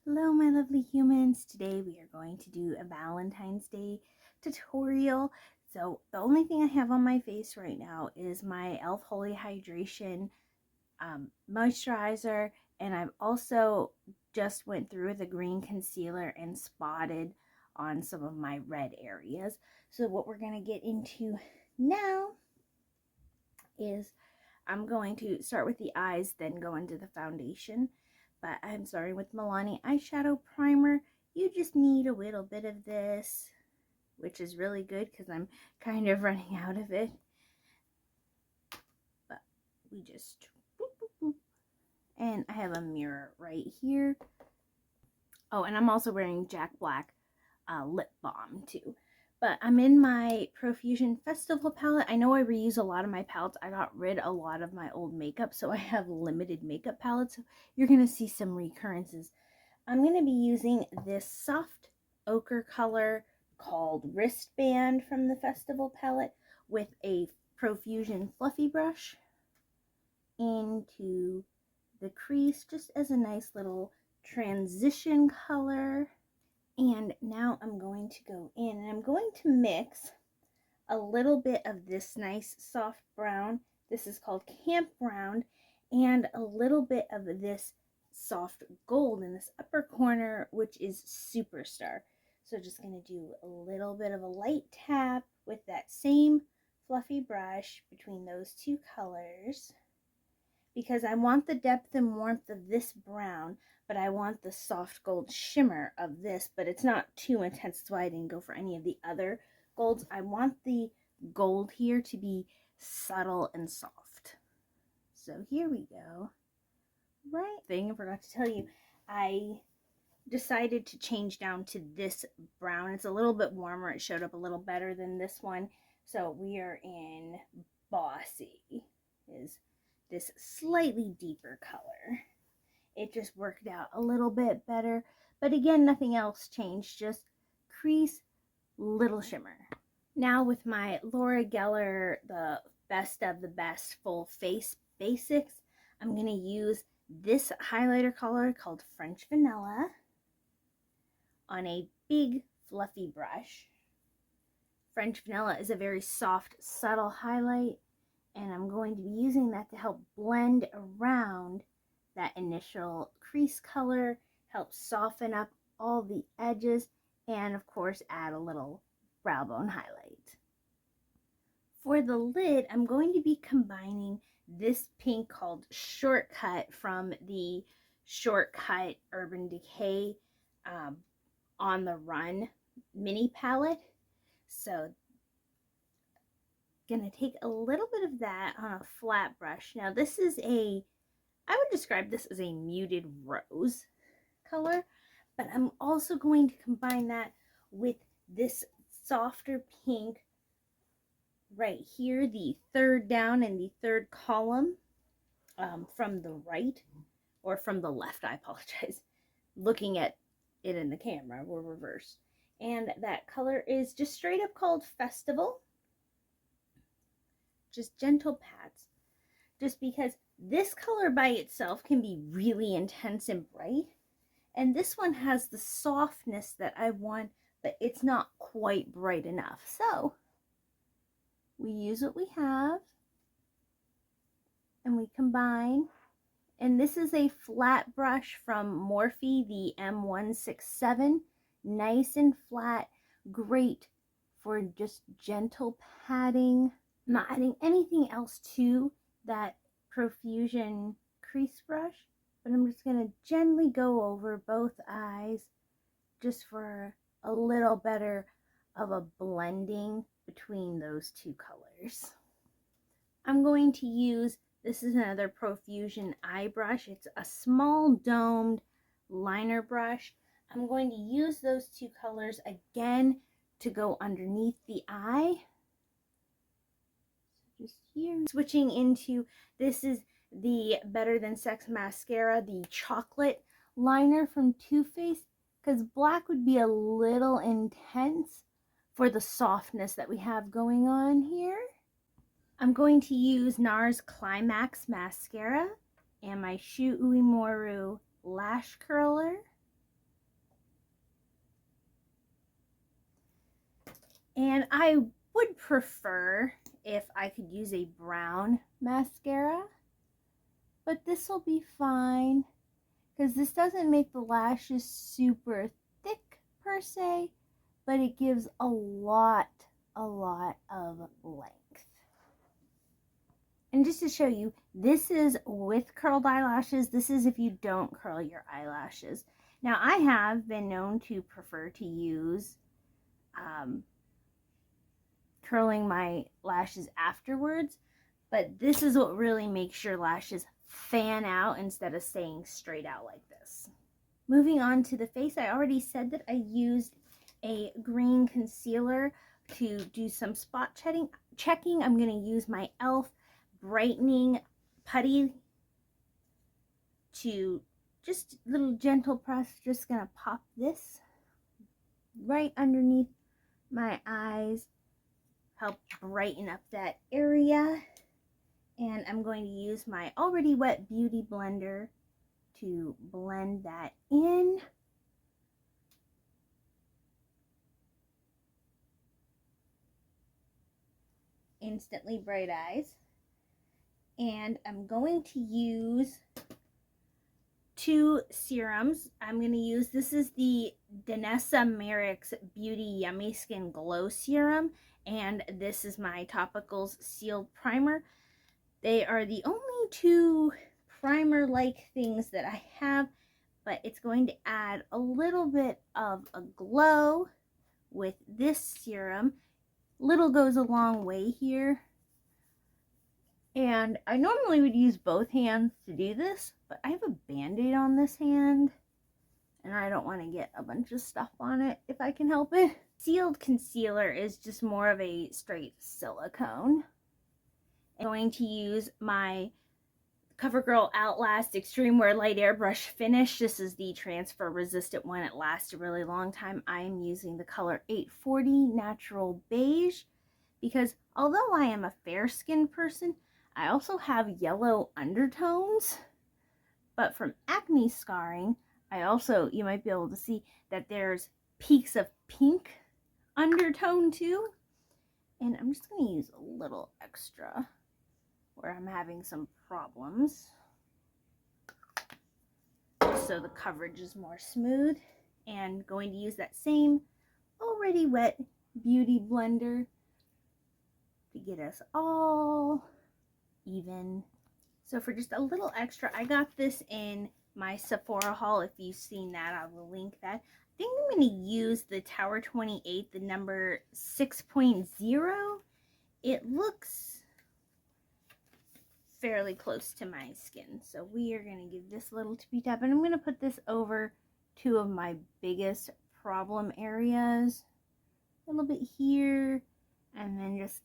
Hello my lovely humans, today we are going to do a Valentine's Day tutorial. So the only thing I have on my face right now is my Elf Holy Hydration moisturizer, and I've also just went through the green concealer and spotted on some of my red areas. So what we're going to get into now is I'm going to start with the eyes, then go into the foundation. But I'm starting with Milani eyeshadow primer. You just need a little bit of this, which is really good because I'm kind of running out of it. But we just boop, boop, boop. And I have a mirror right here. Oh, and I'm also wearing Jack Black lip balm too. But I'm in my Profusion Festival palette. I know I reuse a lot of my palettes. I got rid of a lot of my old makeup, so I have limited makeup palettes. So you're going to see some recurrences. I'm going to be using this soft ochre color called Wristband from the Festival palette with a Profusion fluffy brush into the crease just as a nice little transition color. And now I'm going to go in and I'm going to mix a little bit of this nice soft brown. This is called Camp Brown, and a little bit of this soft gold in this upper corner, which is Superstar. So just going to do a little bit of a light tap with that same fluffy brush between those two colors, because I want the depth and warmth of this brown, but I want the soft gold shimmer of this, but it's not too intense. That's why I didn't go for any of the other golds. I want the gold here to be subtle and soft. So here we go. Right thing, I forgot to tell you, I decided to change down to this brown. It's a little bit warmer. It showed up a little better than this one. So we are in Bossy, is this slightly deeper color. It just worked out a little bit better. But again, nothing else changed. Just crease, little shimmer. Now with my Laura Geller, the Best of the Best Full Face Basics, I'm going to use this highlighter color called French Vanilla on a big fluffy brush. French Vanilla is a very soft, subtle highlight, and I'm going to be using that to help blend around that initial crease color, help soften up all the edges, and of course add a little brow bone highlight. For the lid, I'm going to be combining this pink called Shortcut from the Shortcut Urban Decay On the Run mini palette. So gonna take a little bit of that on a flat brush. Now this is I would describe this as a muted rose color, but I'm also going to combine that with this softer pink right here, the third down in the third column from the right, or from the left, I apologize. Looking at it in the camera, we're reversed. And that color is just straight up called Festival. Just gentle pats. Just because this color by itself can be really intense and bright, and this one has the softness that I want, but it's not quite bright enough. So we use what we have and we combine. And this is a flat brush from Morphe, the M167. Nice and flat, great for just gentle patting. I'm not adding anything else to that Profusion crease brush, but I'm just going to gently go over both eyes just for a little better of a blending between those two colors. I'm going to use, this is another Profusion eye brush. It's a small domed liner brush. I'm going to use those two colors again to go underneath the eye. So just here. Switching into, this is the Better Than Sex mascara, the chocolate liner from Too Faced, because black would be a little intense for the softness that we have going on here. I'm going to use NARS Climax mascara and my Shu Uemura lash curler. And I would prefer if I could use a brown mascara, but this will be fine because this doesn't make the lashes super thick per se, but it gives a lot of length. And just to show you, this is with curled eyelashes. This is if you don't curl your eyelashes. Now, I have been known to prefer to use curling my lashes afterwards, but this is what really makes your lashes fan out instead of staying straight out like this. Moving on to the face, I already said that I used a green concealer to do some spot checking. I'm going to use my e.l.f. brightening putty to just little gentle press. Just going to pop this right underneath my eyes, help brighten up that area. And I'm going to use my already wet beauty blender to blend that in. Instantly bright eyes. And I'm going to use 2 serums. I'm going to use, this is the Danessa Myricks Beauty Yummy Skin Glow Serum, and this is my Topicals Sealed Primer. They are the only 2 primer-like things that I have, but it's going to add a little bit of a glow with this serum. Little goes a long way here. And I normally would use both hands to do this, but I have a band-aid on this hand, and I don't want to get a bunch of stuff on it if I can help it. Sealed concealer is just more of a straight silicone. I'm going to use my Covergirl Outlast Extreme Wear Light Airbrush Finish. This is the transfer resistant one. It lasts a really long time. I am using the color 840 Natural Beige because although I am a fair-skinned person, I also have yellow undertones. But from acne scarring, I also, you might be able to see that there's peaks of pink undertone too. And I'm just going to use a little extra where I'm having some problems, so the coverage is more smooth. And going to use that same already wet beauty blender to get us all even. So for just a little extra, I got this in my Sephora haul. If you've seen that, I will link that. I think I'm going to use the Tower 28, the number 6.0. It looks fairly close to my skin, so we are going to give this a little tippy tap, and I'm going to put this over 2 of my biggest problem areas, a little bit here, and then just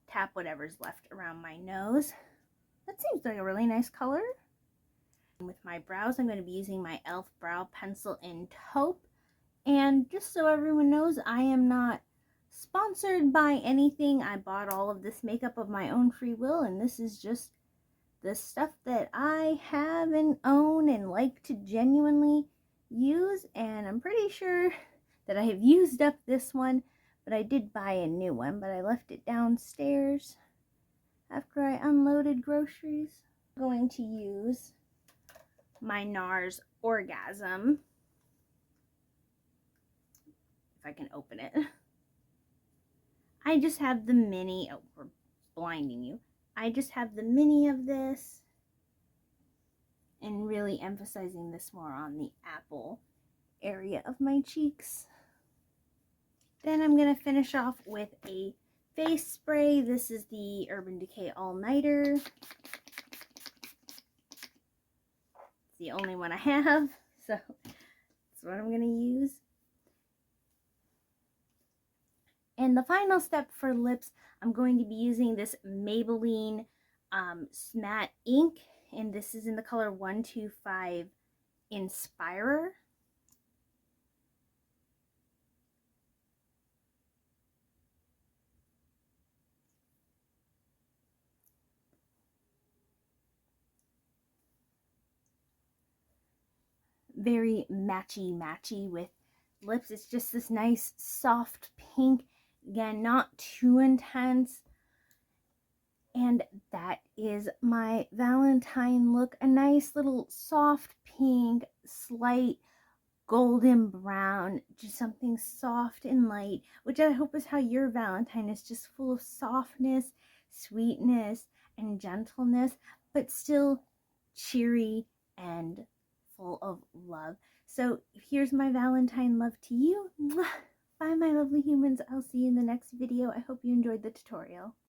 tap whatever's left around my nose. That seems like a really nice color. With my brows, I'm going to be using my e.l.f. brow pencil in Taupe, and just so everyone knows, I am not sponsored by anything. I bought all of this makeup of my own free will, and this is just the stuff that I have and own and like to genuinely use. And I'm pretty sure that I have used up this one, but I did buy a new one, but I left it downstairs after I unloaded groceries. I'm going to use my NARS Orgasm, if I can open it. I just have the mini, oh, we're blinding you. I just have the mini of this, and really emphasizing this more on the apple area of my cheeks. Then I'm going to finish off with a face spray. This is the Urban Decay All Nighter. It's the only one I have, so that's what I'm going to use. And the final step for lips, I'm going to be using this Maybelline Matte Ink, and this is in the color 125 Inspirer. Very matchy with lips. It's just this nice soft pink. Again, not too intense. And that is my Valentine look. A nice little soft pink, slight golden brown, just something soft and light, which I hope is how your Valentine is, just full of softness, sweetness, and gentleness, but still cheery and full of love. So here's my Valentine love to you. Bye, my lovely humans. I'll see you in the next video. I hope you enjoyed the tutorial.